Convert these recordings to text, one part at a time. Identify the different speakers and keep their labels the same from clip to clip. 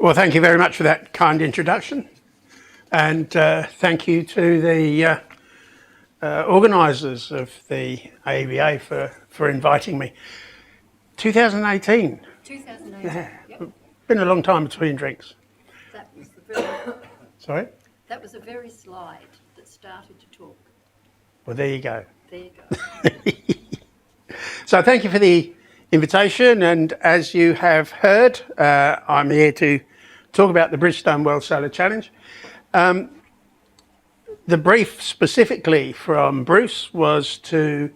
Speaker 1: Well, thank you very much for that kind introduction, and thank you to the organisers of the AEVA for inviting me. 2018.
Speaker 2: 2018.
Speaker 1: Yeah.
Speaker 2: Yep.
Speaker 1: Been a long time between drinks.
Speaker 2: That was the very.
Speaker 1: Sorry?
Speaker 2: That was the very slide that started to talk.
Speaker 1: Well, there you go.
Speaker 2: There you go.
Speaker 1: So thank you for the invitation, and as you have heard, I'm here to talk about the Bridgestone World Solar Challenge. The brief specifically from Bruce was to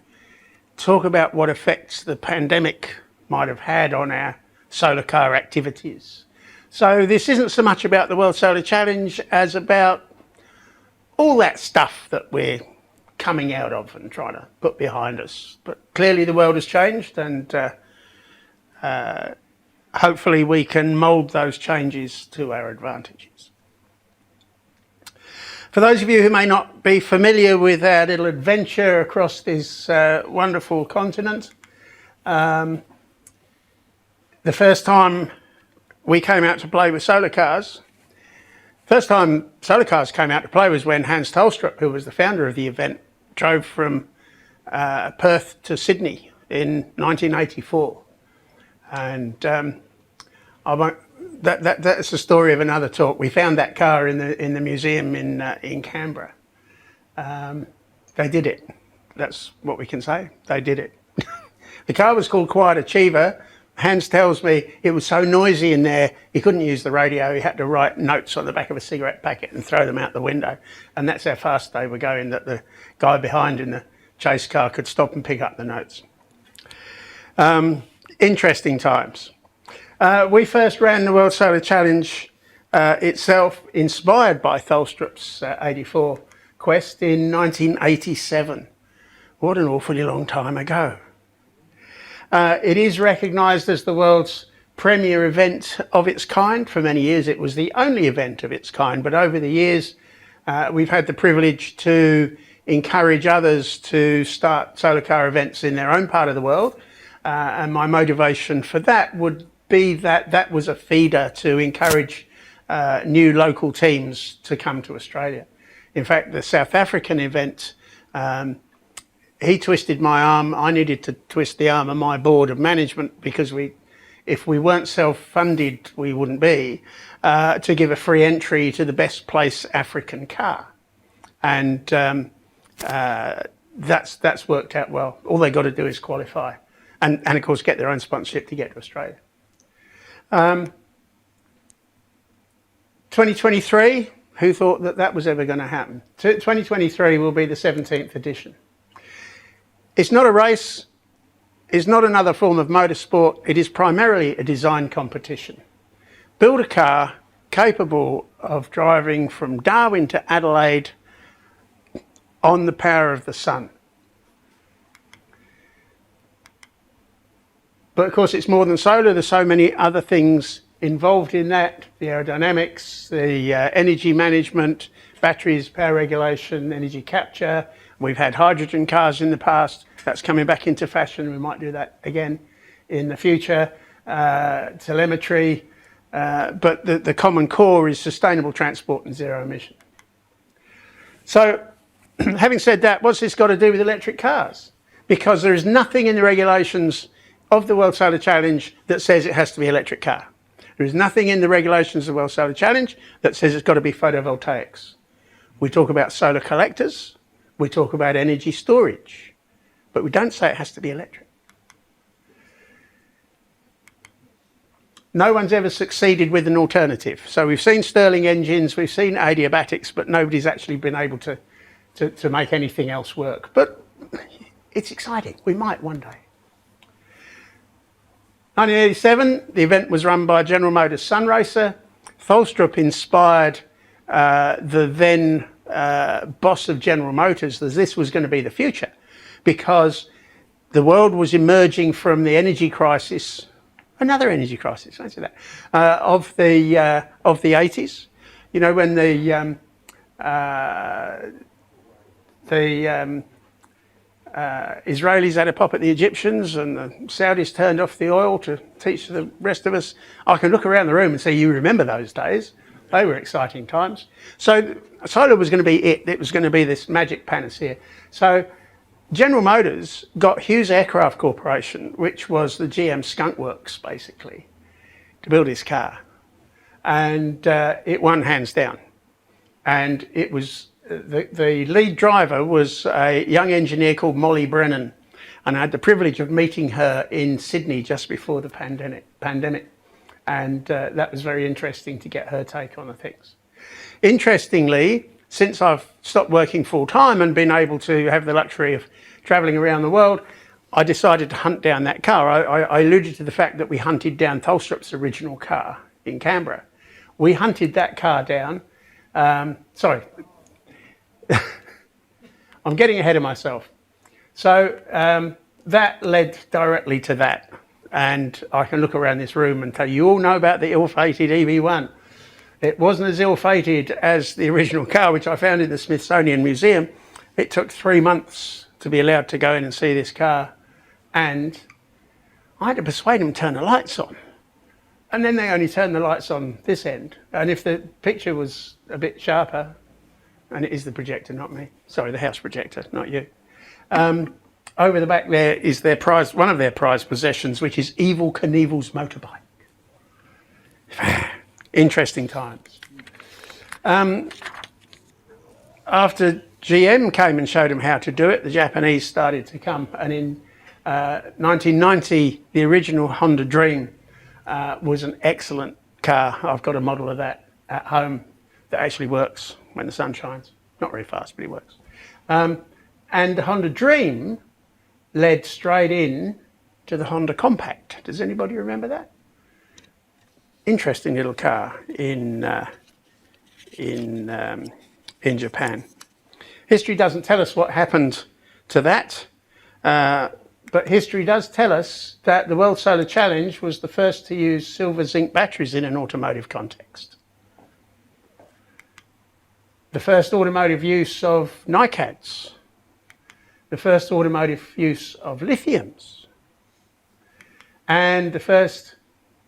Speaker 1: talk about what effects the pandemic might have had on our solar car activities. So this isn't so much about the World Solar Challenge as about all that stuff that we're coming out of and trying to put behind us. But clearly the world has changed, and hopefully we can mould those changes to our advantages. For those of you who may not be familiar with our little adventure across this wonderful continent, the first time we came out to play with solar cars, first time solar cars came out to play was when Hans Tolstrup, who was the founder of the event, drove from Perth to Sydney in 1984. And that's the story of another talk. We found that car in the museum in Canberra. They did it. That's what we can say. They did it. The car was called C.O.V.I.D Achiever. Hans tells me it was so noisy in there, he couldn't use the radio. He had to write notes on the back of a cigarette packet and throw them out the window. And that's how fast they were going, that the guy behind in the chase car could stop and pick up the notes. Interesting times. We first ran the World Solar Challenge itself, inspired by Tholstrup's 84 quest in 1987. What an awfully long time ago. It is recognised as the world's premier event of its kind. For many years it was the only event of its kind, but over the years we've had the privilege to encourage others to start solar car events in their own part of the world, and my motivation for that would be that was a feeder to encourage new local teams to come to Australia. In fact, the South African event, he twisted my arm. I needed to twist the arm of my board of management, because if we weren't self-funded, we wouldn't be, to give a free entry to the best place African car. And that's worked out well. All they got to do is qualify. And of course, get their own sponsorship to get to Australia. 2023, who thought that was ever going to happen? 2023 will be the 17th edition. It's not a race, it's not another form of motorsport, it is primarily a design competition. Build a car capable of driving from Darwin to Adelaide on the power of the sun. But of course it's more than solar, there's so many other things involved in that: the aerodynamics, the energy management, batteries, power regulation, energy capture. We've had hydrogen cars in the past. That's coming back into fashion. We might do that again in the future. Telemetry, but the common core is sustainable transport and zero emission. So, having said that, what's this got to do with electric cars? Because there is nothing in the regulations of the World Solar Challenge that says it has to be an electric car. There is nothing in the regulations of the World Solar Challenge that says it's got to be photovoltaics. We talk about solar collectors, we talk about energy storage, but we don't say it has to be electric. No one's ever succeeded with an alternative. So we've seen Stirling engines, we've seen adiabatics, but nobody's actually been able to make anything else work. But it's exciting. We might one day. 1987, the event was run by General Motors Sunracer. Tholstrup inspired the then boss of General Motors that this was going to be the future, because the world was emerging from the energy crisis, another energy crisis, don't say that, of the 80s. You know, when the Israelis had a pop at the Egyptians, and the Saudis turned off the oil to teach the rest of us. I can look around the room and say, you remember those days. They were exciting times. So solar was going to be it. It was going to be this magic panacea. So General Motors got Hughes Aircraft Corporation, which was the GM Skunk Works, basically, to build his car. And it won hands down. And it was the lead driver was a young engineer called Molly Brennan, and I had the privilege of meeting her in Sydney just before the pandemic. And that was very interesting to get her take on the things. Interestingly, since I've stopped working full time and been able to have the luxury of travelling around the world, I decided to hunt down that car. I alluded to the fact that we hunted down Tholstrup's original car in Canberra. We hunted that car down. Sorry, I'm getting ahead of myself. So that led directly to that. And I can look around this room and tell you, you all know about the ill-fated EV1. It wasn't as ill-fated as the original car, which I found in the Smithsonian Museum. It took 3 months to be allowed to go in and see this car. And I had to persuade them to turn the lights on. And then they only turned the lights on this end. And if the picture was a bit sharper, and it is the projector, not me. Sorry, the house projector, not you. Over the back there is their prize, one of their prized possessions, which is Evel Knievel's motorbike. Interesting times. After GM came and showed them how to do it, the Japanese started to come. And in 1990, the original Honda Dream was an excellent car. I've got a model of that at home that actually works when the sun shines. Not very fast, but it works. And the Honda Dream led straight in to the Honda Compact. Does anybody remember that? Interesting little car in Japan. History doesn't tell us what happened to that, but history does tell us that the World Solar Challenge was the first to use silver zinc batteries in an automotive context. The first automotive use of NiCads. The first automotive use of lithiums. And the first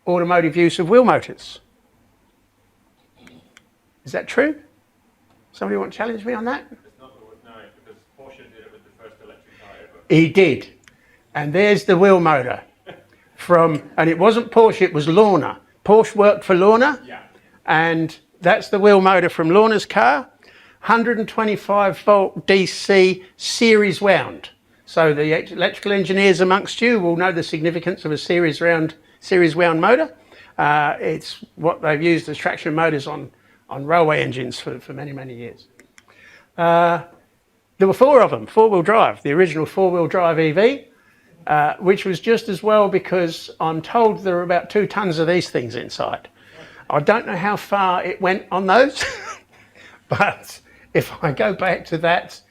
Speaker 1: automotive use of wheel motors. Is that true? Somebody want to challenge me on that?
Speaker 3: It's not, no, because Porsche did it with the first electric car ever.
Speaker 1: He did. And there's the wheel motor from, and it wasn't Porsche, it was Lorna. Porsche worked for Lorna.
Speaker 3: Yeah.
Speaker 1: And that's the wheel motor from Lorna's car. 125 volt DC series wound. So the electrical engineers amongst you will know the significance of a series wound motor. It's what they've used as traction motors on railway engines for many, many years. There were 4 of them, 4-wheel drive, the original 4-wheel drive EV, which was just as well because I'm told there were about 2 tons of these things inside. I don't know how far it went on those, but if I go back to that,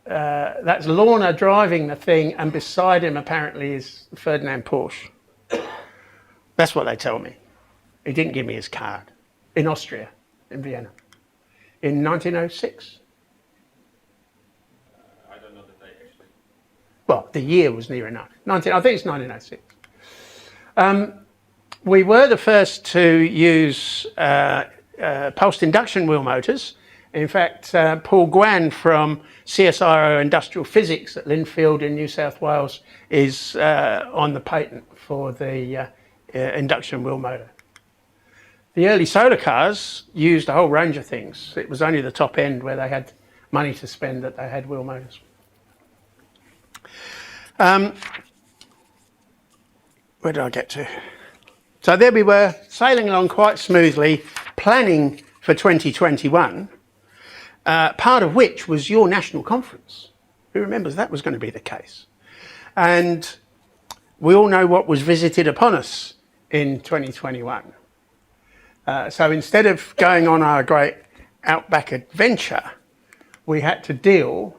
Speaker 1: that's Lorna driving the thing, and beside him apparently is Ferdinand Porsche. That's what they tell me. He didn't give me his card. In Austria, in Vienna, in 1906.
Speaker 3: I don't know the date actually.
Speaker 1: Well, the year was near enough. I think it's 1906. We were the first to use pulsed induction wheel motors. In fact, Paul Gwan from CSIRO Industrial Physics at Linfield in New South Wales is on the patent for the induction wheel motor. The early solar cars used a whole range of things. It was only the top end where they had money to spend that they had wheel motors. Where did I get to? So there we were, sailing along quite smoothly, planning for 2021, part of which was your national conference. Who remembers that was going to be the case? And we all know what was visited upon us in 2021. So instead of going on our great outback adventure, we had to deal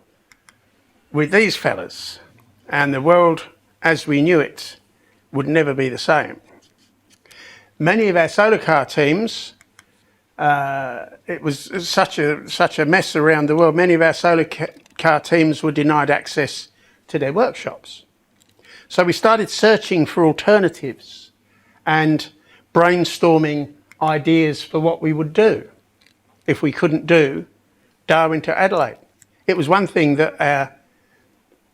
Speaker 1: with these fellas, and the world as we knew it would never be the same. Many of our solar car teams, it was such a mess around the world, many of our solar car teams were denied access to their workshops. So we started searching for alternatives and brainstorming ideas for what we would do if we couldn't do Darwin to Adelaide. It was one thing that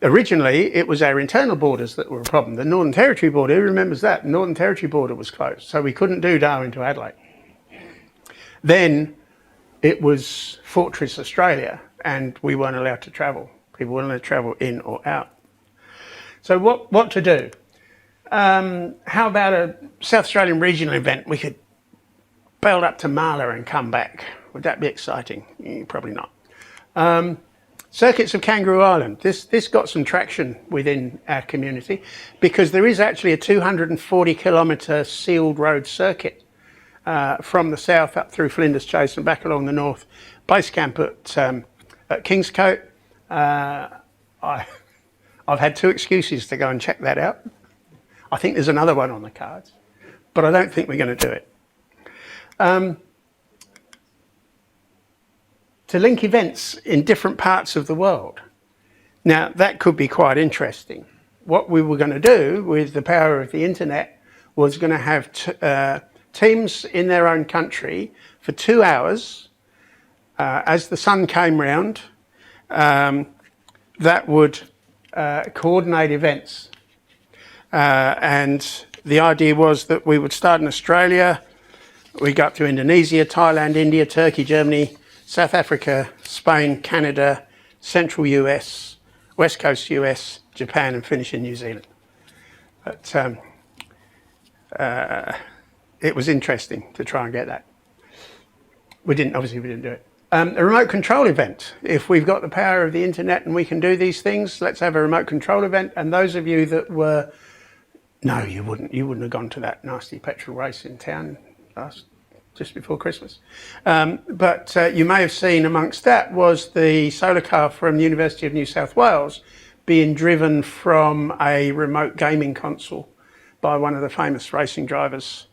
Speaker 1: originally it was our internal borders that were a problem. The Northern Territory border, who remembers that? The Northern Territory border was closed, so we couldn't do Darwin to Adelaide. Then it was Fortress Australia, and we weren't allowed to travel. People weren't allowed to travel in or out. So what to do? How about a South Australian regional event? We could bail up to Marla and come back. Would that be exciting? Probably not. Circuits of Kangaroo Island. This got some traction within our community because there is actually a 240 kilometre sealed road circuit from the south up through Flinders Chase and back along the north. Base camp at Kingscote. I've had 2 excuses to go and check that out. I think there's another one on the cards, but I don't think we're going to do it. To link events in different parts of the world. Now, that could be quite interesting. What we were going to do with the power of the internet was going to have teams in their own country for 2 hours as the sun came round that would coordinate events. And the idea was that we would start in Australia, we go up to Indonesia, Thailand, India, Turkey, Germany, South Africa, Spain, Canada, Central US, West Coast US, Japan, and finish in New Zealand. But it was interesting to try and get that. Obviously we didn't do it. A remote control event. If we've got the power of the internet and we can do these things, let's have a remote control event. And those of you that were, no, you wouldn't have gone to that nasty petrol race in town just before Christmas. But you may have seen amongst that was the solar car from the University of New South Wales being driven from a remote gaming console by one of the famous racing drivers.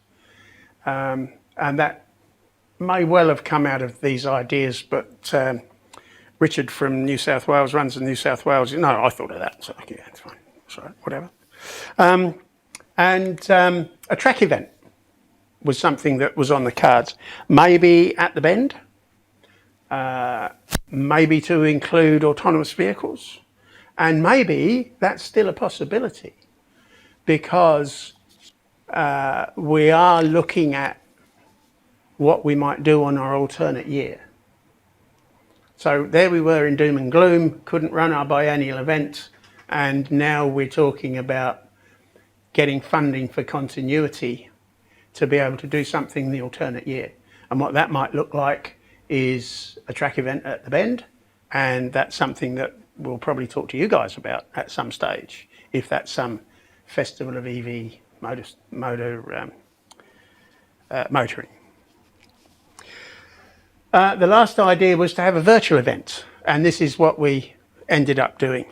Speaker 1: And that may well have come out of these ideas, but Richard from New South Wales runs in New South Wales. No, I thought of that. So yeah, it's fine. It's all right, whatever. And a track event was something that was on the cards. Maybe at the Bend, maybe to include autonomous vehicles, and maybe that's still a possibility because we are looking at what we might do on our alternate year. So there we were in doom and gloom, couldn't run our biennial event, and now we're talking about getting funding for continuity to be able to do something in the alternate year. And what that might look like is a track event at the Bend, and that's something that we'll probably talk to you guys about at some stage, if that's some festival of EV motoring. The last idea was to have a virtual event, and this is what we ended up doing.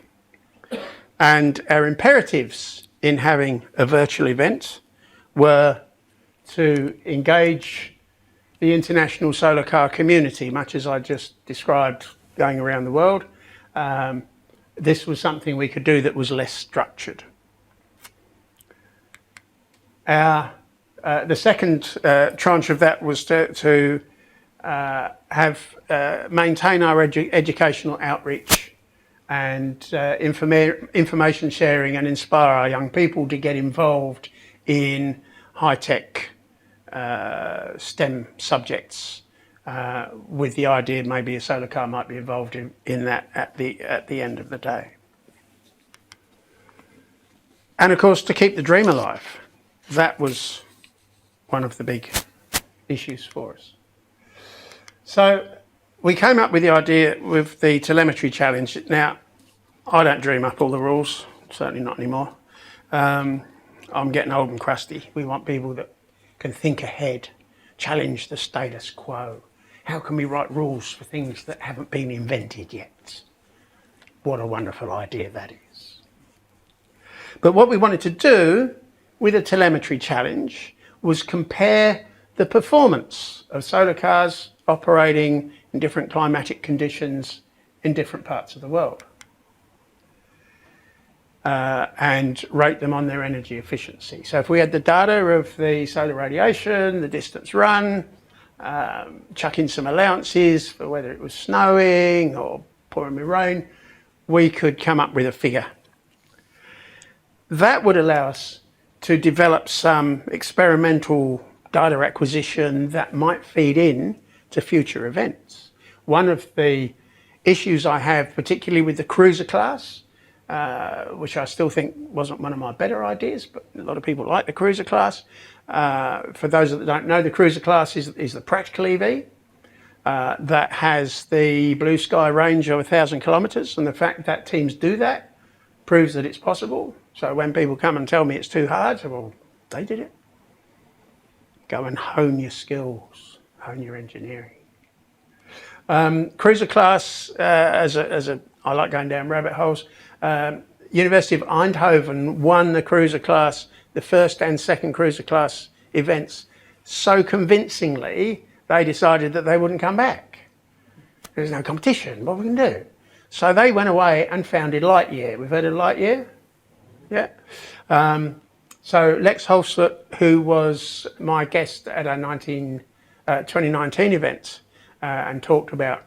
Speaker 1: And our imperatives in having a virtual event were to engage the international solar car community, much as I just described going around the world. This was something we could do that was less structured. The second tranche of that was to maintain our educational outreach and information sharing and inspire our young people to get involved in high-tech STEM subjects, with the idea maybe a solar car might be involved in that at the end of the day. And of course, to keep the dream alive. That was one of the big issues for us. So we came up with the idea with the telemetry challenge. Now, I don't dream up all the rules, certainly not anymore. I'm getting old and crusty. We want people that can think ahead, challenge the status quo. How can we write rules for things that haven't been invented yet? What a wonderful idea that is. But what we wanted to do with a telemetry challenge was compare the performance of solar cars operating in different climatic conditions in different parts of the world and rate them on their energy efficiency. So if we had the data of the solar radiation, the distance run, chuck in some allowances for whether it was snowing or pouring with rain, we could come up with a figure. That would allow us to develop some experimental data acquisition that might feed in to future events. One of the issues I have, particularly with the cruiser class, which I still think wasn't one of my better ideas, but a lot of people like the cruiser class. For those that don't know, the cruiser class is the practical EV that has the blue sky range of 1,000 kilometres, and the fact that teams do that proves that it's possible. So when people come and tell me it's too hard, I say, well, they did it. Go and hone your skills, hone your engineering. Cruiser class, I like going down rabbit holes. University of Eindhoven won the cruiser class, the first and second cruiser class events, so convincingly they decided that they wouldn't come back. There's no competition, what are we going to do? So they went away and founded Lightyear. We've heard of Lightyear? Yeah. So Lex Holslet, who was my guest at our 2019 event and talked about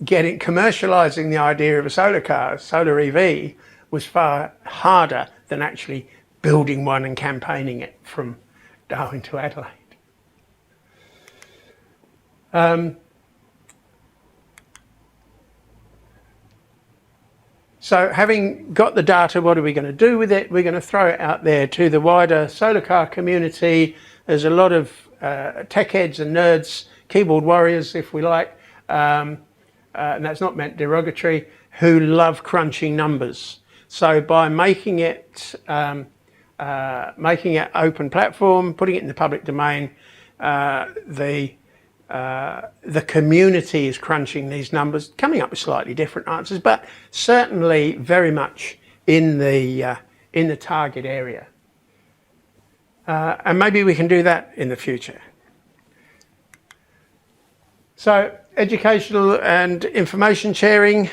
Speaker 1: commercialising the idea of a solar car, solar EV, was far harder than actually building one and campaigning it from Darwin to Adelaide. So having got the data, what are we going to do with it? We're going to throw it out there to the wider solar car community. There's a lot of tech heads and nerds, keyboard warriors, if we like, and that's not meant derogatory, who love crunching numbers. So by making it open platform, putting it in the public domain, the community is crunching these numbers, coming up with slightly different answers, but certainly very much in the target area. And maybe we can do that in the future. So educational and information sharing,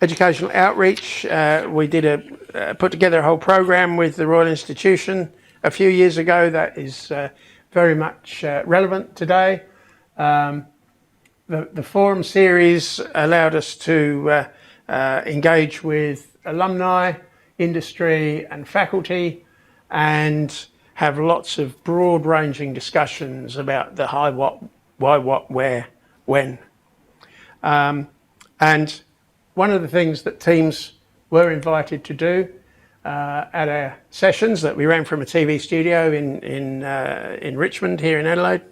Speaker 1: educational outreach. We did put together a whole program with the Royal Institution a few years ago that is very much relevant today. The forum series allowed us to engage with alumni, industry and faculty, and have lots of broad-ranging discussions about the how, what, why, what, where, when. And one of the things that teams were invited to do at our sessions that we ran from a TV studio in Richmond here in Adelaide,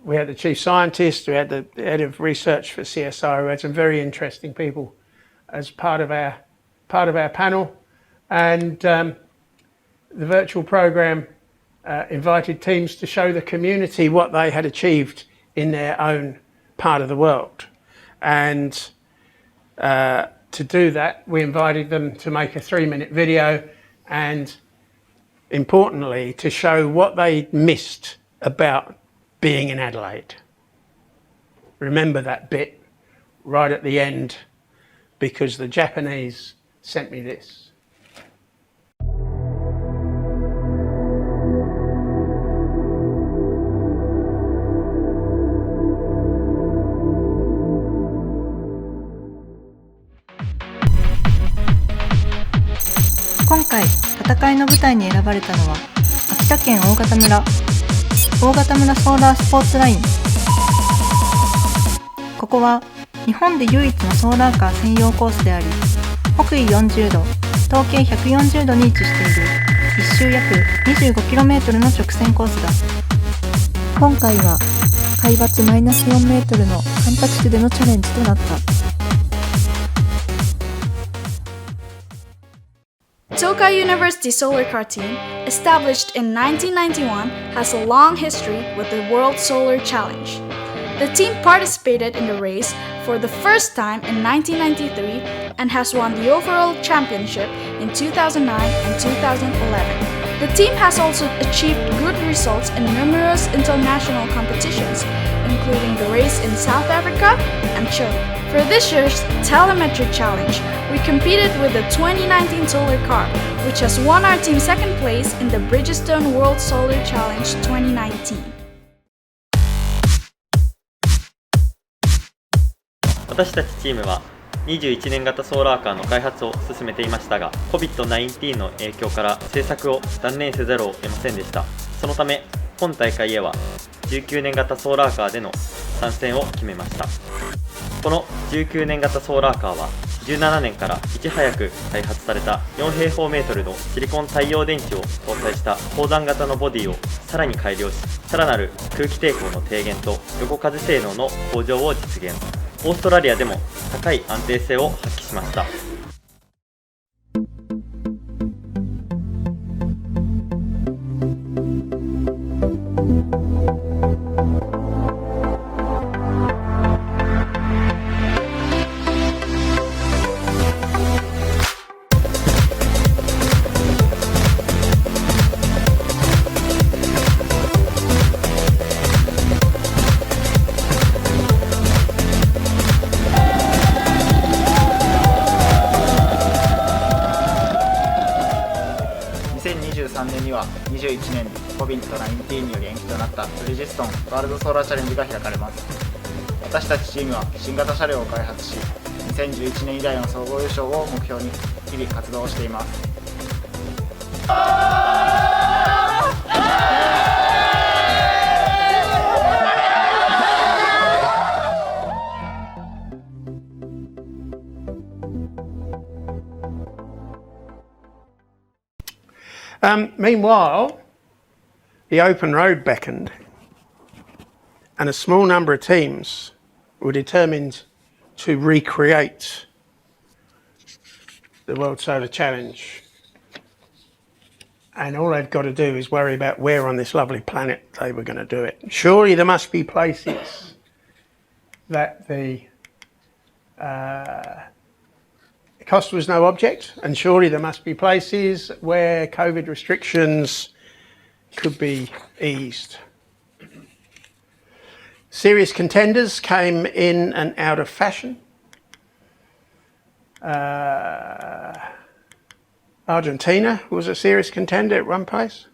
Speaker 1: we had the chief scientist, we had the head of research for CSI, we had some very interesting people as part of our panel, and the virtual program invited teams to show the community what they had achieved in their own part of the world. And to do that, we invited them to make a 3-minute video and, importantly, to show what they missed about being in Adelaide. Remember that bit right at the end, because the Japanese sent me this.
Speaker 4: 今回戦いの舞台に選ばれたのは秋田県大潟村ソーラースポーツライン。ここは日本で唯一のソーラーカー専用コースであり、北緯40度、東経140度に位置している1周約 25km の直線コースだ。今回は海抜マイナス4メートルの干拓地でのチャレンジとなった。
Speaker 5: Tokai University Solar Car Team, established in 1991, has a long history with the World Solar Challenge. The team participated in the race for the first time in 1993 and has won the overall championship in 2009 and 2011. The team has also achieved good results in numerous international competitions, including the race in South Africa and Chile. For this year's Telemetry Challenge, we competed with the 2019 Solar car, which has won our team second place in the Bridgestone World Solar Challenge 2019.
Speaker 6: 私たちチームは21年型ソーラーカーの開発を進めていましたが C.O.V.I.D の影響から製作を断念せざるを得ませんでした。そのため今大会へは19年型ソーラーカーでの参戦を決めました。この19年型ソーラーカーは17年からいち早く開発された4平方メートルのシリコン太陽電池を搭載した高段型のボディをさらに改良し、さらなる空気抵抗の低減と横風性能の向上を実現。オーストラリアでも高い安定性を発揮しました。
Speaker 7: 2023年には21年に C.O.V.I.D により延期となったブリヂストンワールドソーラーチャレンジが開かれます。私たちチームは新型車両を開発し、2011年以来の総合優勝を目標に日々活動をしています。
Speaker 1: Meanwhile, the open road beckoned, and a small number of teams were determined to recreate the World Solar Challenge. And all they've got to do is worry about where on this lovely planet they were going to do it. Surely there must be places that the cost was no object, and surely there must be places where COVID restrictions could be eased. Serious contenders came in and out of fashion. Argentina was a serious contender at one place.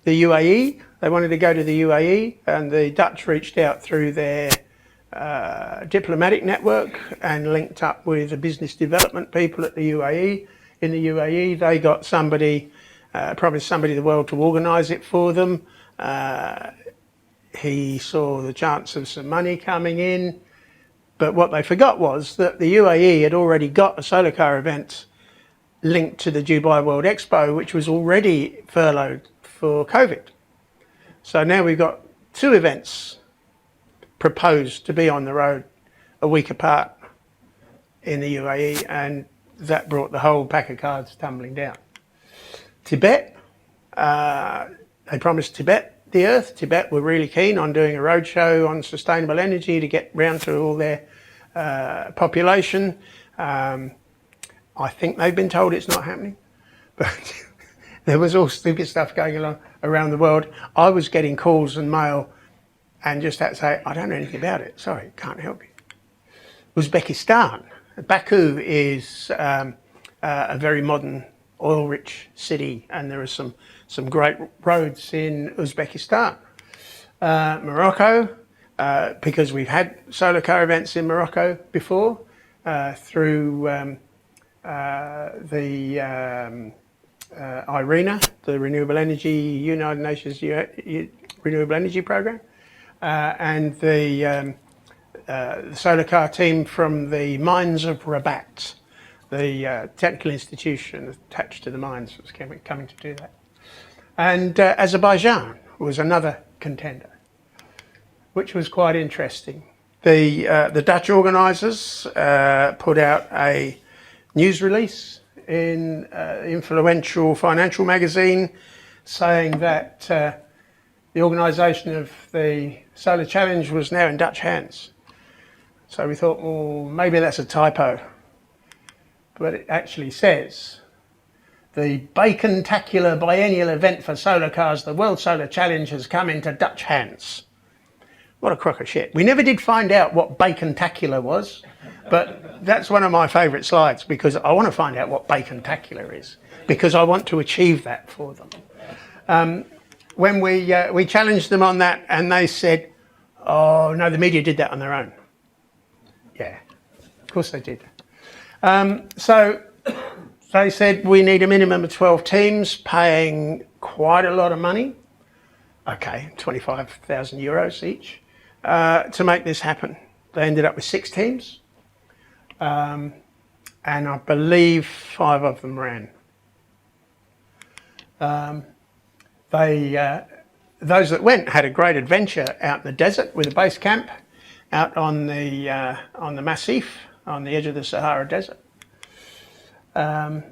Speaker 1: The UAE, they wanted to go to the UAE, and the Dutch reached out through their diplomatic network and linked up with the business development people at the UAE. In the UAE, they got somebody, promised somebody in the world to organise it for them. He saw the chance of some money coming in, but what they forgot was that the UAE had already got a solar car event linked to the Dubai World Expo, which was already furloughed for COVID. So now we've got two events proposed to be on the road a week apart in the UAE, and that brought the whole pack of cards tumbling down. Tibet, they promised Tibet the earth. Tibet were really keen on doing a roadshow on sustainable energy to get round to all their population. I think they've been told it's not happening, but there was all stupid stuff going on around the world. I was getting calls and mail and just had to say, I don't know anything about it. Sorry, can't help you. Uzbekistan. Baku is a very modern, oil-rich city, and there are some great roads in Uzbekistan. Morocco, because we've had solar car events in Morocco before, through the IRENA, the Renewable Energy, United Nations Renewable Energy Programme, and the solar car team from the mines of Rabat, the technical institution attached to the mines was coming to do that. And Azerbaijan was another contender, which was quite interesting. The Dutch organisers put out a news release in influential financial magazine saying that the organisation of the Solar Challenge was now in Dutch hands. So we thought, well, maybe that's a typo. But it actually says the Bacon-tacular biennial event for solar cars, the World Solar Challenge, has come into Dutch hands. What a crock of shit. We never did find out what Bacon-tacular was, but that's one of my favourite slides because I want to find out what Bacon-tacular is because I want to achieve that for them. When we challenged them on that and they said, oh, no, the media did that on their own. Yeah, of course they did. So they said we need a minimum of 12 teams paying quite a lot of money. Okay, 25,000 euros each to make this happen. They ended up with 6 teams. And I believe 5 of them ran. Those that went had a great adventure out in the desert with a base camp out on the Massif, on the edge of the Sahara Desert, and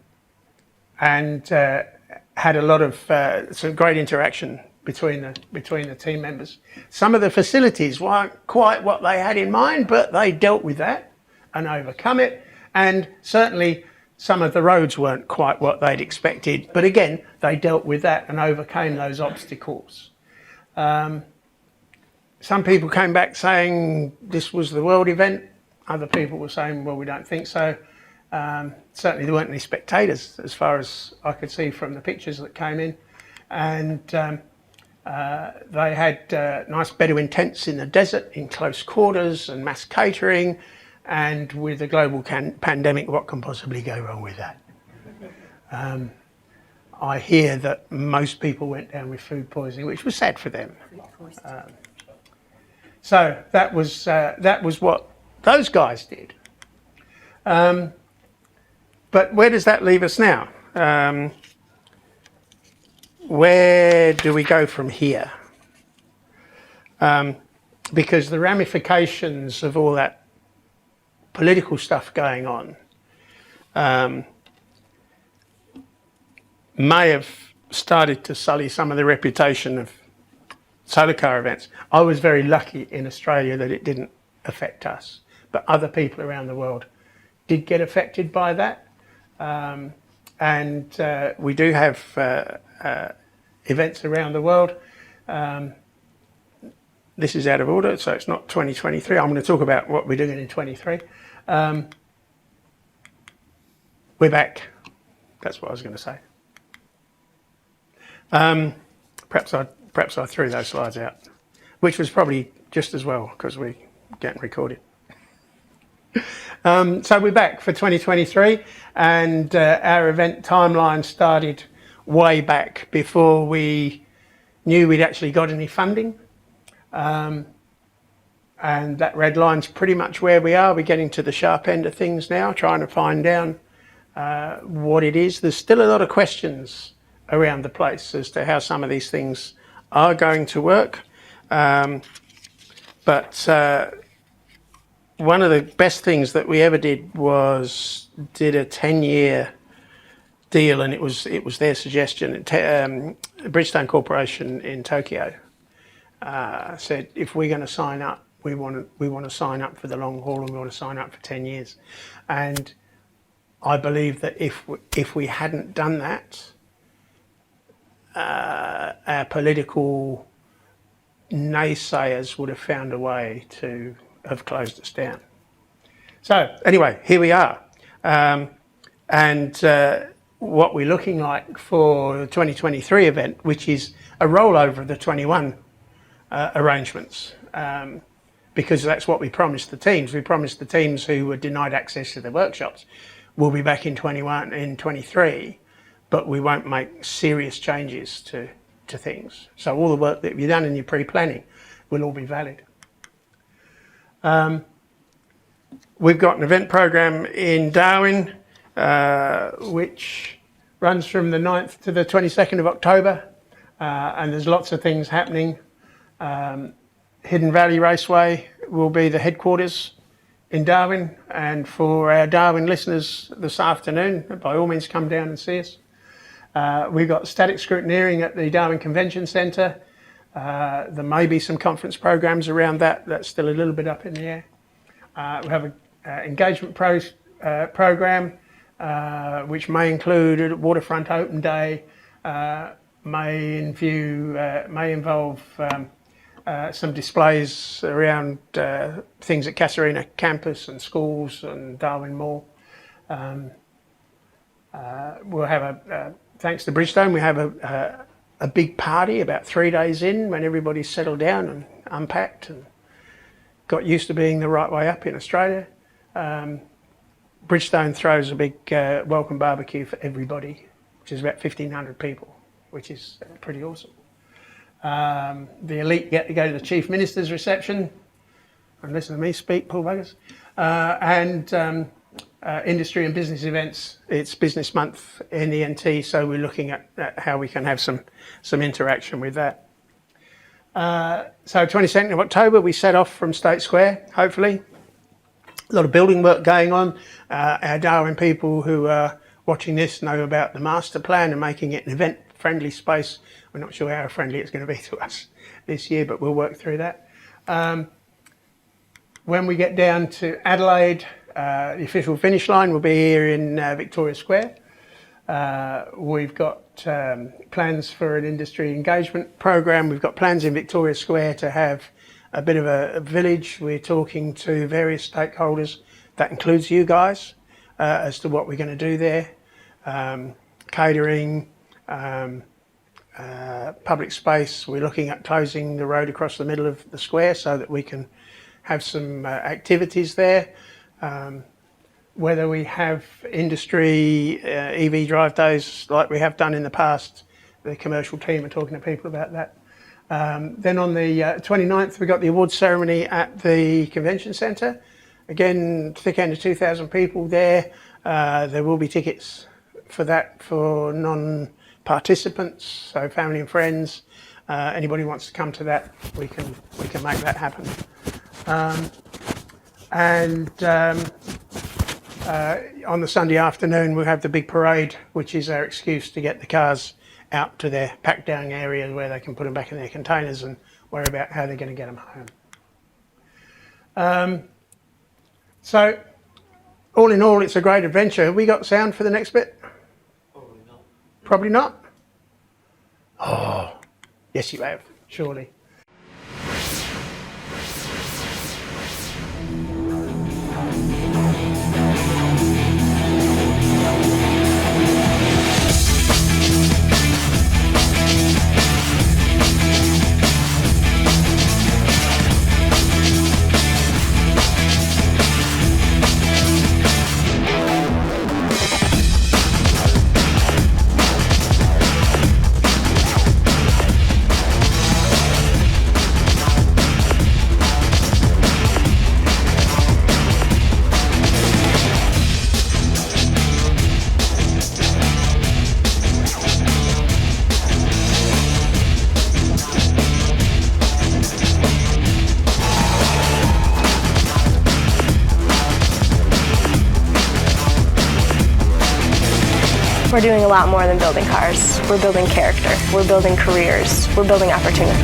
Speaker 1: had a lot of some great interaction between the team members. Some of the facilities weren't quite what they had in mind, but they dealt with that and overcome it, and certainly some of the roads weren't quite what they'd expected, but again, they dealt with that and overcame those obstacles. Some people came back saying this was the world event. Other people were saying, well, we don't think so. Certainly there weren't any spectators as far as I could see from the pictures that came in. And they had nice Bedouin tents in the desert in close quarters and mass catering. And with the global pandemic, what can possibly go wrong with that? I hear that most people went down with food poisoning, which was sad for them. So that was what those guys did. But where does that leave us now? Where do we go from here? Because the ramifications of all that political stuff going on may have started to sully some of the reputation of solar car events. I was very lucky in Australia that it didn't affect us, but other people around the world did get affected by that. And we do have events around the world. This is out of order, so it's not 2023. I'm going to talk about what we're doing in 23. We're back. That's what I was going to say. Perhaps I threw those slides out, which was probably just as well because we're getting recorded. So we're back for 2023, and our event timeline started way back before we knew we'd actually got any funding. And that red line's pretty much where we are. We're getting to the sharp end of things now, trying to find down what it is. There's still a lot of questions around the place as to how some of these things are going to work. But one of the best things that we ever did was did a 10-year deal, and it was their suggestion. Bridgestone Corporation in Tokyo said, if we're going to sign up, we want to sign up for the long haul, and we want to sign up for 10 years. And I believe that if we hadn't done that, our political naysayers would have found a way to have closed us down. So anyway, here we are. And what we're looking like for the 2023 event, which is a rollover of the 21 arrangements, because that's what we promised the teams. We promised the teams who were denied access to the workshops, we'll be back in 23, but we won't make serious changes to things. So all the work that you've done in your pre-planning will all be valid. We've got an event program in Darwin, which runs from the 9th to the 22nd of October, and there's lots of things happening. Hidden Valley Raceway will be the headquarters in Darwin, and for our Darwin listeners this afternoon, by all means come down and see us. We've got static scrutineering at the Darwin Convention Centre. There may be some conference programs around that. That's still a little bit up in the air. We have an engagement program which may include a waterfront open day, may involve some displays around things at Casuarina campus and schools and Darwin Mall. We'll have thanks to Bridgestone, we have a big party about 3 days in when everybody's settled down and unpacked and got used to being the right way up in Australia. Bridgestone throws a big welcome barbecue for everybody, which is about 1,500 people, which is pretty awesome. The elite get to go to the Chief Minister's reception and listen to me speak, poor buggers. And industry and business events. It's business month in the NT, so we're looking at how we can have some interaction with that. So 22nd of October, we set off from State Square, hopefully. A lot of building work going on. Our Darwin people who are watching this know about the master plan and making it an event-friendly space. We're not sure how friendly it's going to be to us this year, but we'll work through that. When we get down to Adelaide, the official finish line will be here in Victoria Square. We've got plans for an industry engagement program. We've got plans in Victoria Square to have a bit of a village. We're talking to various stakeholders. That includes you guys as to what we're going to do there. Catering, public space. We're looking at closing the road across the middle of the square so that we can have some activities there. Whether we have industry EV drive days like we have done in the past, the commercial team are talking to people about that. Then on the 29th, we got the awards ceremony at the convention centre. Again, thick end of 2,000 people there. There will be tickets for that for non-participants, so family and friends. Anybody wants to come to that, we can make that happen. On the Sunday afternoon, we'll have the big parade, which is our excuse to get the cars out to their pack down area where they can put them back in their containers and worry about how they're going to get them home. So, all in all, it's a great adventure. Have we got sound for the next bit?
Speaker 6: Probably not.
Speaker 1: Probably not? Oh, yes you have, surely.
Speaker 8: We're doing a lot more than building cars. We're building character. We're building careers. We're building opportunity.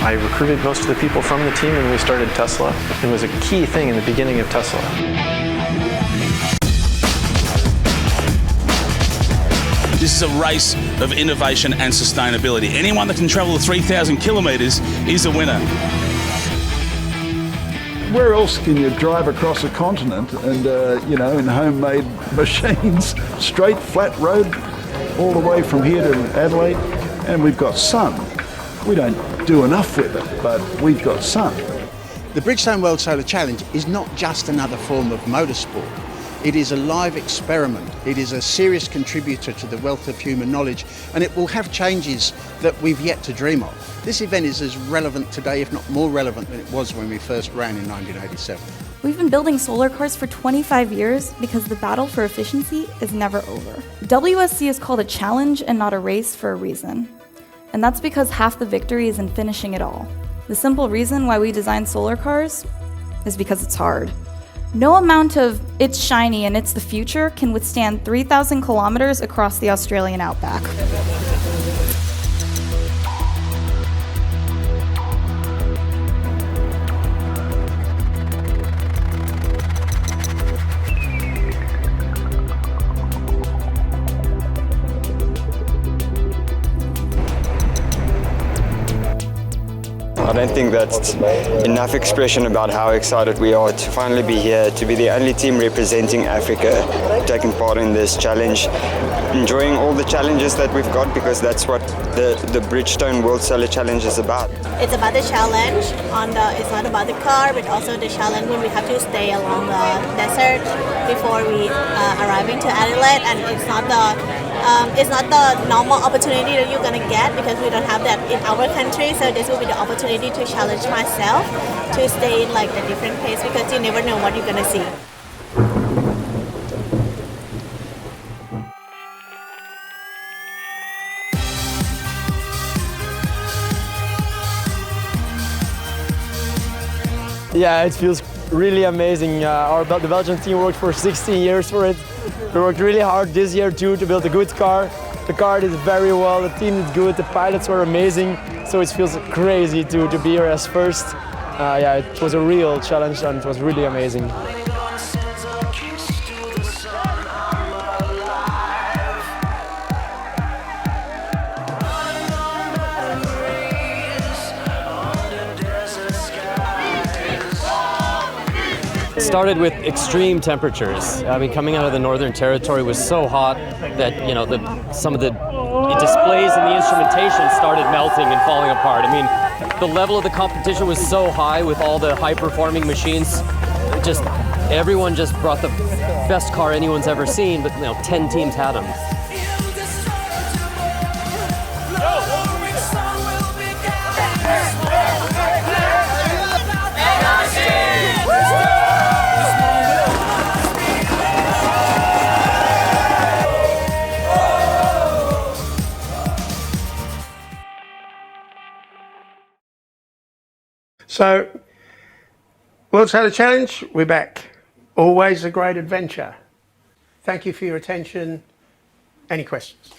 Speaker 9: I recruited most of the people from the team when we started Tesla. It was a key thing in the beginning of Tesla.
Speaker 10: This is a race of innovation and sustainability. Anyone that can travel 3,000 kilometres is a winner.
Speaker 11: Where else can you drive across a continent and, in homemade machines, straight, flat road, all the way from here to Adelaide, and we've got sun. We don't do enough with it, but we've got sun.
Speaker 12: The Bridgestone World Solar Challenge is not just another form of motorsport. It is a live experiment. It is a serious contributor to the wealth of human knowledge, and it will have changes that we've yet to dream of. This event is as relevant today, if not more relevant than it was when we first ran in 1987.
Speaker 13: We've been building solar cars for 25 years because the battle for efficiency is never over. WSC is called a challenge and not a race for a reason. And that's because half the victory is in finishing it all. The simple reason why we design solar cars is because it's hard. No amount of "it's shiny and it's the future" can withstand 3,000 kilometers across the Australian outback.
Speaker 14: I don't think that's enough expression about how excited we are to finally be here, to be the only team representing Africa taking part in this challenge. Enjoying all the challenges that we've got, because that's what the Bridgestone World Solar Challenge is about.
Speaker 15: It's about the challenge. It's not about the car, but also the challenge when we have to stay along the desert before we arriving to Adelaide, and it's not the normal opportunity that you're gonna get because we don't have that in our country. So this will be the opportunity to challenge myself to stay in like a different pace, because you never know what you're gonna see.
Speaker 16: Yeah, it feels really amazing. The Belgian team worked for 16 years for it. We worked really hard this year too to build a good car. The car did very well, the team did good, the pilots were amazing. So it feels crazy to be here as first. Yeah, it was a real challenge and it was really amazing.
Speaker 17: It started with extreme temperatures. I mean, coming out of the Northern Territory was so hot that, you know, some of the displays and the instrumentation started melting and falling apart. I mean, the level of the competition was so high with all the high-performing machines. Everyone just brought the best car anyone's ever seen, but, you know, 10 teams had them.
Speaker 1: So, World Solar Challenge, we're back. Always a great adventure. Thank you for your attention. Any questions?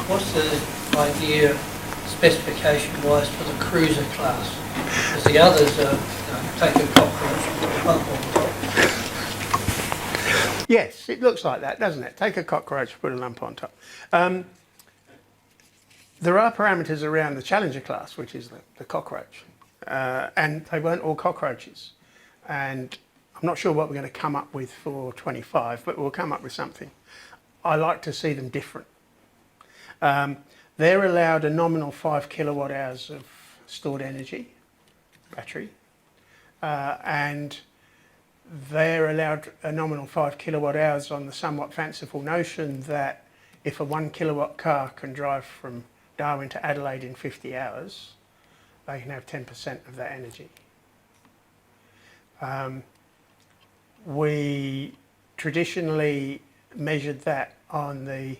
Speaker 18: What's the idea specification-wise for the cruiser class? Because the others take a cockroach bump on top.
Speaker 1: Yes, it looks like that, doesn't it? Take a cockroach, put a lump on top. There are parameters around the Challenger class, which is the cockroach, and they weren't all cockroaches. And I'm not sure what we're going to come up with for 25, but we'll come up with something. I like to see them different. They're allowed a nominal 5 kilowatt hours of stored energy, battery, and they're allowed a nominal 5 kilowatt hours on the somewhat fanciful notion that if a 1 kilowatt car can drive from Darwin to Adelaide in 50 hours, they can have 10% of that energy. We traditionally measured that on the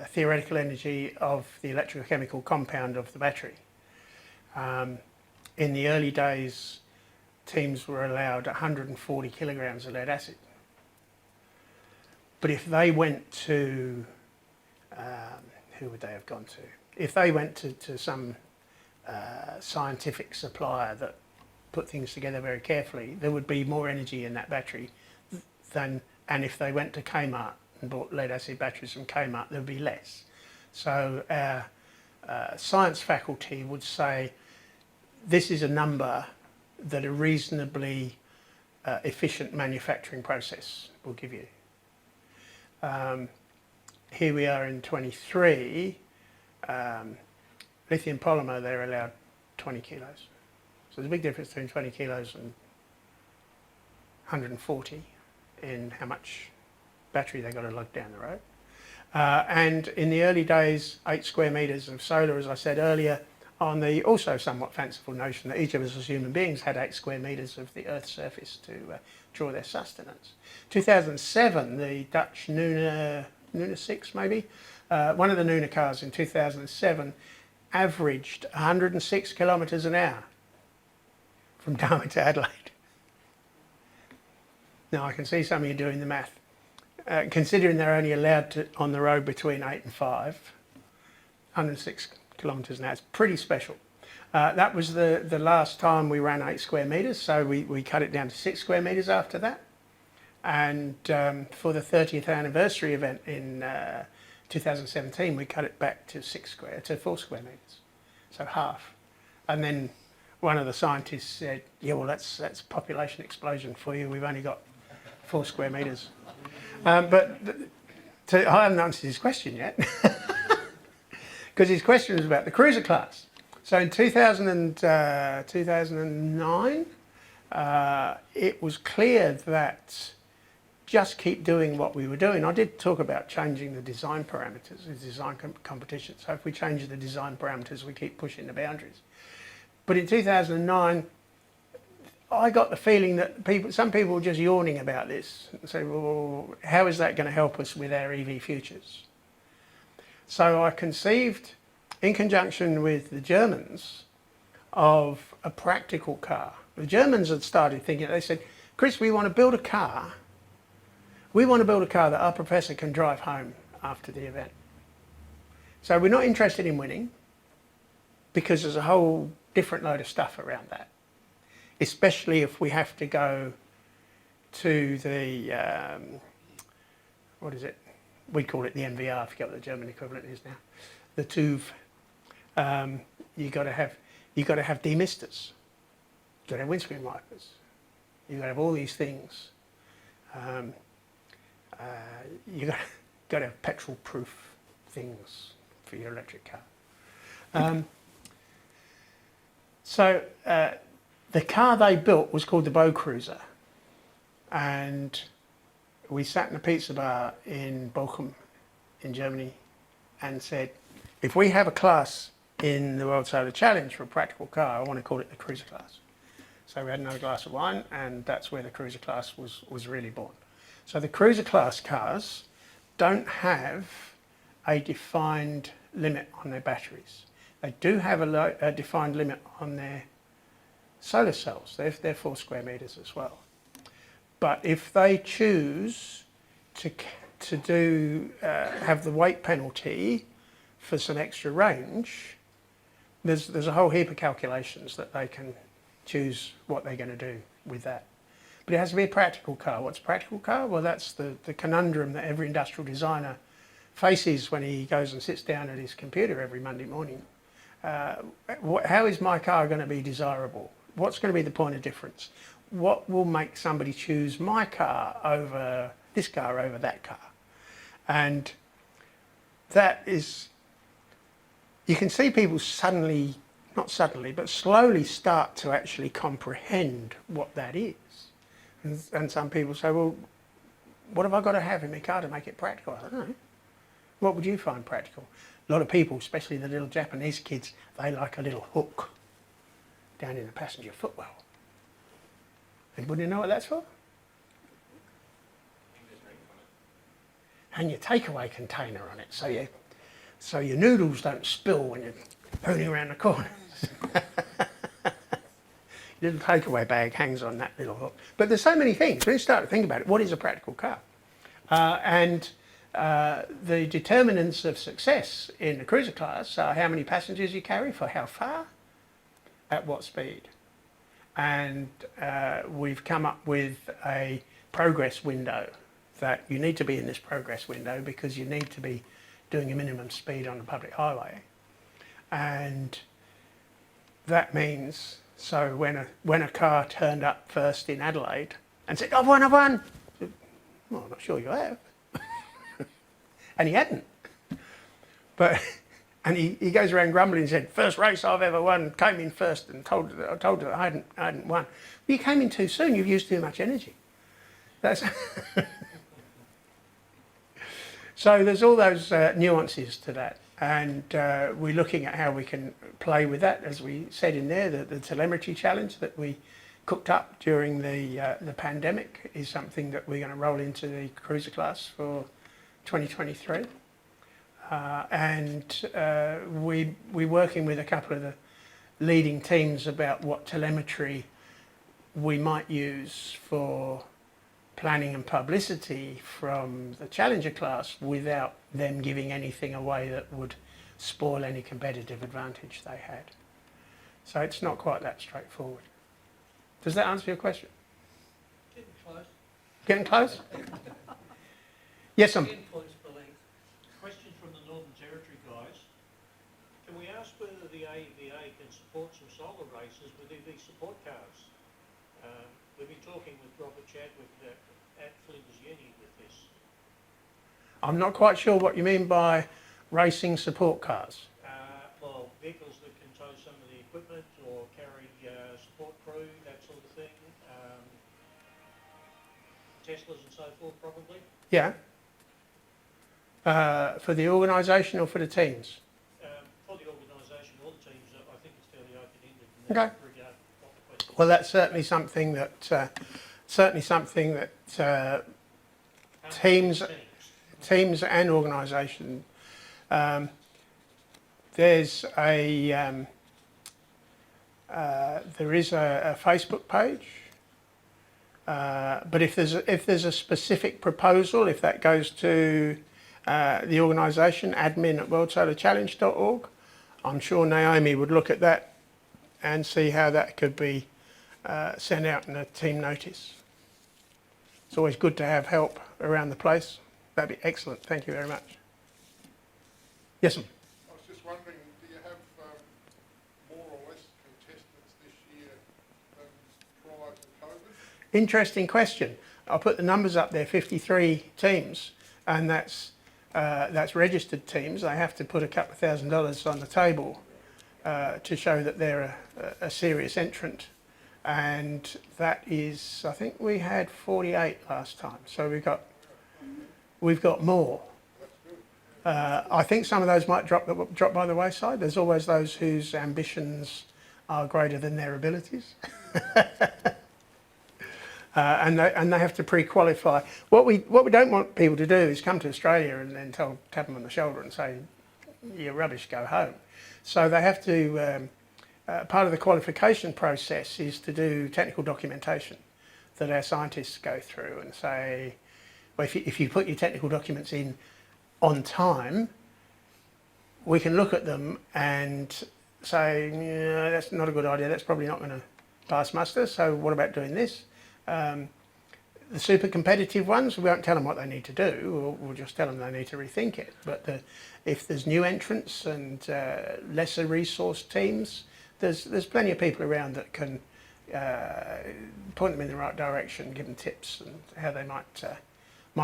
Speaker 1: theoretical energy of the electrochemical compound of the battery. In the early days, teams were allowed 140 kilograms of lead acid. But if they went to, who would they have gone to? If they went to some scientific supplier that put things together very carefully, there would be more energy in that battery than, and if they went to Kmart and bought lead acid batteries from Kmart, there would be less. So our science faculty would say, this is a number that a reasonably efficient manufacturing process will give you. Here we are in 23, lithium polymer, they're allowed 20 kilos. So there's a big difference between 20 kilos and 140 in how much battery they've got to lug down the road. And in the early days, 8 square metres of solar, as I said earlier, on the also somewhat fanciful notion that each of us as human beings had 8 square metres of the Earth's surface to draw their sustenance. 2007, the Dutch Nuna 6 maybe, one of the Nuna cars in 2007 averaged 106 kilometres an hour from Darwin to Adelaide. Now I can see some of you doing the math. Considering they're only allowed to on the road between 8 and 5, 106 kilometres an hour, it's pretty special. That was the last time we ran 8 square metres, so we cut it down to 6 square metres after that. And for the 30th anniversary event in 2017, we cut it back to 4 square metres, so half. And then one of the scientists said, yeah, well, that's population explosion for you. We've only got 4 square metres. But I haven't answered his question yet, because his question was about the cruiser class. So in 2009, it was clear that just keep doing what we were doing. I did talk about changing the design parameters, the design competition. So if we change the design parameters, we keep pushing the boundaries. But in 2009, I got the feeling that some people were just yawning about this and say, well, how is that going to help us with our EV futures? So I conceived, in conjunction with the Germans, of a practical car. The Germans had started thinking, they said, Chris, we want to build a car. We want to build a car that our professor can drive home after the event. So we're not interested in winning, because there's a whole different load of stuff around that, especially if we have to go to the, what is it? We call it the MVR, I forget what the German equivalent is now. The C.O.V.I.D. You got to have demisters. You've got to have windscreen wipers. You've got to have all these things. You've got to have petrol-proof things for your electric car. So the car they built was called the Bow Cruiser, and we sat in a pizza bar in Bochum in Germany and said, if we have a class in the World Solar Challenge for a practical car, I want to call it the cruiser class. So we had another glass of wine, and that's where the cruiser class was really born. So the cruiser class cars don't have a defined limit on their batteries. They do have a defined limit on their solar cells. They're 4 square metres as well. But if they choose to have the weight penalty for some extra range, there's a whole heap of calculations that they can choose what they're going to do with that. But it has to be a practical car. What's a practical car? Well, that's the conundrum that every industrial designer faces when he goes and sits down at his computer every Monday morning. How is my car going to be desirable? What's going to be the point of difference? What will make somebody choose my car over this car over that car? And that is, you can see people suddenly, not suddenly, but slowly start to actually comprehend what that is. And some people say, well, what have I got to have in my car to make it practical? I don't know. What would you find practical? A lot of people, especially the little Japanese kids, they like a little hook down in the passenger footwell. Anybody know what that's for? Hang your takeaway container on it so your noodles don't spill when you're pooning around the corners. Little takeaway bag hangs on that little hook. But there's so many things. When you start to think about it, what is a practical car? The determinants of success in the cruiser class are how many passengers you carry, for how far, at what speed. And we've come up with a progress window, that you need to be in this progress window because you need to be doing a minimum speed on the public highway. And that means, so when a car turned up first in Adelaide and said, I've won, well, I'm not sure you have. And he hadn't. And he goes around grumbling and said, first race I've ever won, came in first and told her I hadn't won. But you came in too soon, you've used too much energy. That's so there's all those nuances to that. And we're looking at how we can play with that, as we said in there, the telemetry challenge that we cooked up during the pandemic is something that we're going to roll into the cruiser class for 2023. We're working with a couple of the leading teams about what telemetry we might use for planning and publicity from the Challenger class without them giving anything away that would spoil any competitive advantage they had. So it's not quite that straightforward. Does that answer your question?
Speaker 18: Getting close.
Speaker 1: Getting close? Yes, ma'am.
Speaker 19: Question from the Northern Territory guys. Can we ask whether the AEVA can support some solar races with EV support cars? We've been talking with Robert Chadwick at Flinders Uni with this.
Speaker 1: I'm not quite sure what you mean by racing support cars.
Speaker 19: Well, vehicles that can tow some of the equipment or carry support crew, that sort of thing. Teslas and so forth, probably.
Speaker 1: Yeah. For the organisation or for the teams?
Speaker 19: For the organisation, all the teams, I think it's fairly open-ended.
Speaker 1: Okay. Well, that's certainly something that teams and organisation. There is a Facebook page, but if there's a specific proposal, if that goes to the organisation, admin@worldsolarchallenge.org, I'm sure Naomi would look at that and see how that could be sent out in a team notice. It's always good to have help around the place. That'd be excellent. Thank you very much. Yes, ma'am.
Speaker 20: I was just wondering, do you have more or less contestants this year than prior to COVID?
Speaker 1: Interesting question. I'll put the numbers up there, 53 teams, and that's registered teams. They have to put a couple of $1,000 on the table to show that they're a serious entrant. And that is, I think we had 48 last time, so we've got more. I think some of those might drop by the wayside. There's always those whose ambitions are greater than their abilities. And they have to pre-qualify. What we don't want people to do is come to Australia and then tap them on the shoulder and say, "You're rubbish, go home." So they have to. Part of the qualification process is to do technical documentation that our scientists go through and say, well, if you put your technical documents in on time, we can look at them and say, yeah, that's not a good idea. That's probably not going to pass muster. So what about doing this? The super competitive ones, we won't tell them what they need to do. We'll just tell them they need to rethink it. But if there's new entrants and lesser resource teams, there's plenty of people around that can point them in the right direction, give them tips and how they might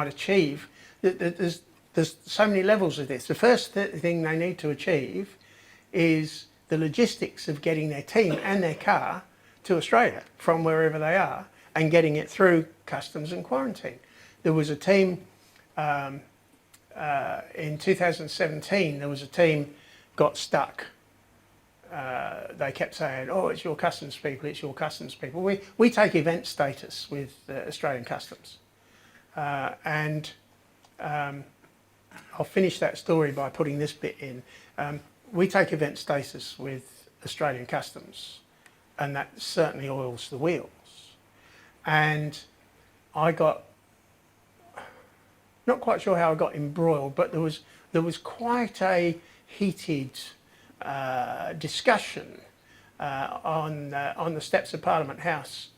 Speaker 1: achieve. There's so many levels of this. The first thing they need to achieve is the logistics of getting their team and their car to Australia from wherever they are and getting it through customs and quarantine. There was a team in 2017, there was a team got stuck. They kept saying, "Oh, it's your customs people, it's your customs people." We take event status with Australian Customs. And I'll finish that story by putting this bit in. We take event status with Australian Customs, and that certainly oils the wheels. And I got, not quite sure how I got embroiled, but there was quite a heated discussion on the steps of Parliament House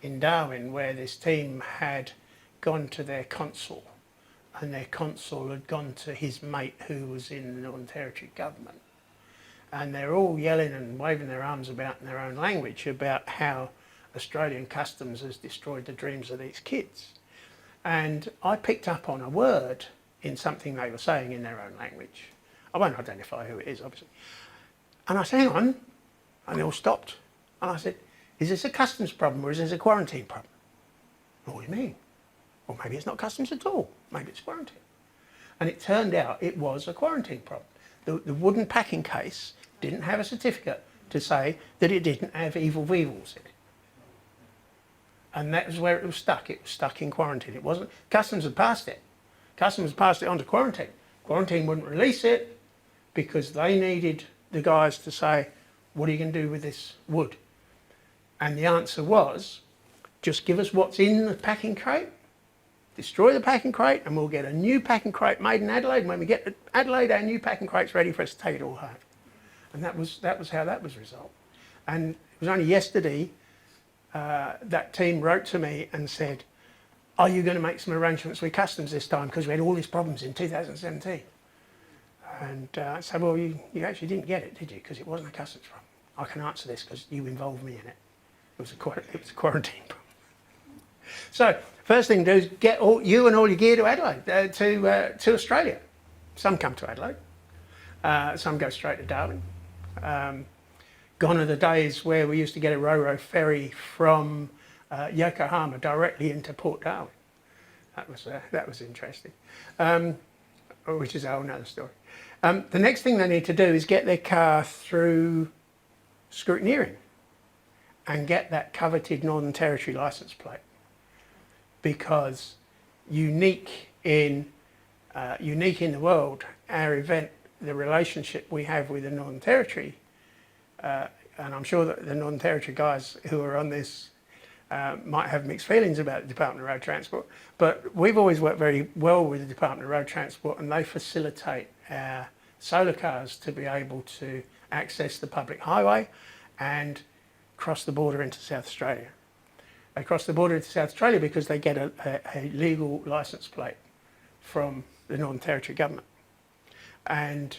Speaker 1: in Darwin, where this team had gone to their consul, and their consul had gone to his mate who was in the Northern Territory government. And they're all yelling and waving their arms about in their own language about how Australian Customs has destroyed the dreams of these kids. And I picked up on a word in something they were saying in their own language. I won't identify who it is, obviously. And I said, hang on. And they all stopped. And I said, is this a customs problem or is this a quarantine problem? What do you mean? Well, maybe it's not customs at all. Maybe it's quarantine. And it turned out it was a quarantine problem. The wooden packing case didn't have a certificate to say that it didn't have evil weevils in it. And that was where it was stuck. It was stuck in quarantine. It wasn't, Customs had passed it. Customs had passed it on to quarantine. Quarantine wouldn't release it because they needed the guys to say, what are you going to do with this wood? And the answer was, just give us what's in the packing crate, destroy the packing crate, and we'll get a new packing crate made in Adelaide. And when we get to Adelaide, our new packing crate's ready for us to take it all home. And that was how that was resolved. And it was only yesterday that team wrote to me and said, are you going to make some arrangements with customs this time? Because we had all these problems in 2017. And I said, well, you actually didn't get it, did you? Because it wasn't a customs problem. I can answer this because you involved me in it. It was a quarantine problem. So first thing to do is get you and all your gear to Adelaide, to Australia. Some come to Adelaide, some go straight to Darwin. Gone are the days where we used to get a ro-ro ferry from Yokohama directly into Port Darwin. That was interesting, which is a whole nother story. The next thing they need to do is get their car through scrutineering and get that coveted Northern Territory licence plate, because unique in the world, our event, the relationship we have with the Northern Territory, and I'm sure that the Northern Territory guys who are on this might have mixed feelings about the Department of Road Transport, but we've always worked very well with the Department of Road Transport, and they facilitate our solar cars to be able to access the public highway and cross the border into South Australia. They cross the border into South Australia because they get a legal licence plate from the Northern Territory government. And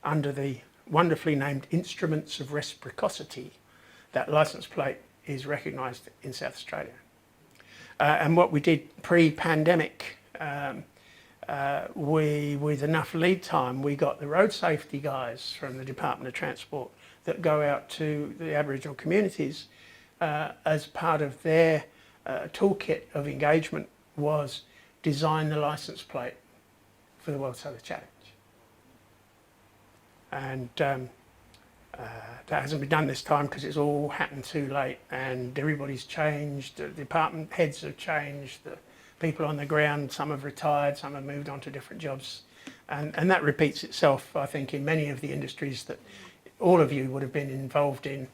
Speaker 1: under the wonderfully named Instruments of Reciprocity, that licence plate is recognised in South Australia. And what we did pre-pandemic, with enough lead time, we got the road safety guys from the Department of Transport that go out to the Aboriginal communities as part of their toolkit of engagement was design the licence plate for the World Solar Challenge. And that hasn't been done this time because it's all happened too late and everybody's changed, the department heads have changed, the people on the ground, some have retired, some have moved on to different jobs. And that repeats itself, I think, in many of the industries that all of you would have been involved in.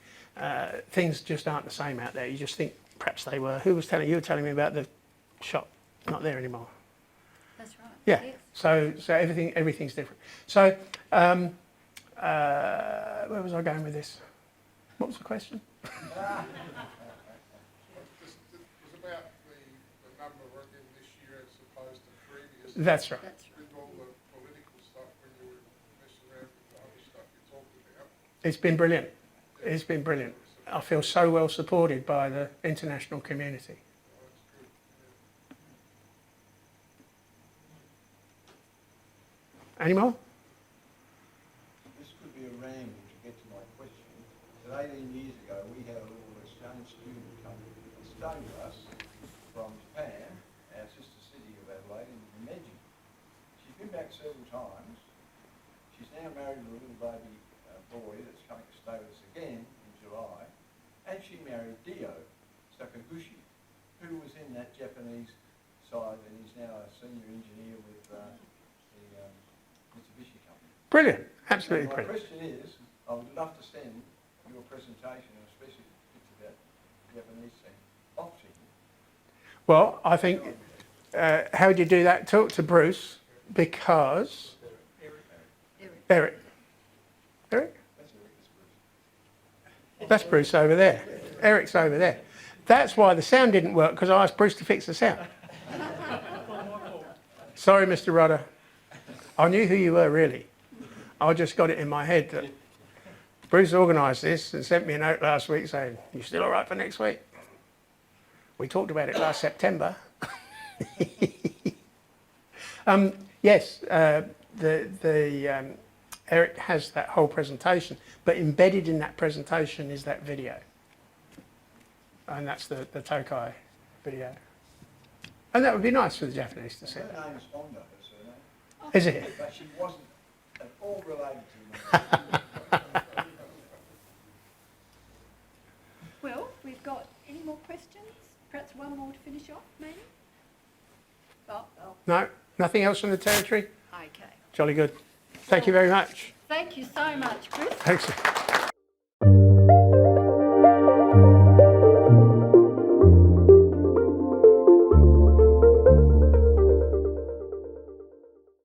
Speaker 1: Things just aren't the same out there. You just think perhaps they were. Who was telling you? You were telling me about the shop, not there anymore.
Speaker 2: That's right.
Speaker 1: Yeah.
Speaker 2: Yes.
Speaker 1: So everything's different. So where was I going with this? What was the question?
Speaker 20: It was about the number again this year as opposed to previous.
Speaker 1: That's right.
Speaker 20: With all the political stuff when you were messing around with the other stuff you talked about.
Speaker 1: It's been brilliant. It's been brilliant. I feel so well supported by the international community. Any more?
Speaker 21: This could be a ramble to get to my question. But 18 years ago, we had a little exchange student come and stay with us from Japan, our sister city of Adelaide, in Bemidji. She's been back several times. She's now married to a little baby boy that's coming to stay with us again in July. And she married Dio Sakaguchi, who was in that Japanese side and is now a senior engineer with the Mitsubishi company.
Speaker 1: Brilliant, absolutely
Speaker 21: My
Speaker 1: brilliant.
Speaker 21: question is, I would love to send your presentation, and especially bits about the Japanese thing, off to you.
Speaker 1: Well, I think, how would you do that? Talk to Bruce, because... Eric. That's Bruce over there. Eric's over there. That's why the sound didn't work, because I asked Bruce to fix the sound. Sorry, Mr. Rudder. I knew who you were, really. I just got it in my head that Bruce organised this and sent me a note last week saying, "You still all right for next week?" We talked about it last September. Yes, Eric has that whole presentation, but embedded in that presentation is that video. And that's the Tokai video. And that would be nice for the Japanese to see.
Speaker 21: Her name is Honda, her surname.
Speaker 1: Is it?
Speaker 21: But she wasn't at all related to me.
Speaker 2: Well, we've got any more questions? Perhaps one more to finish off, maybe? Oh.
Speaker 1: No? Nothing else from the territory?
Speaker 2: Okay.
Speaker 1: Jolly good. Thank you very much.
Speaker 2: Thank you so much, Chris.
Speaker 1: Thanks.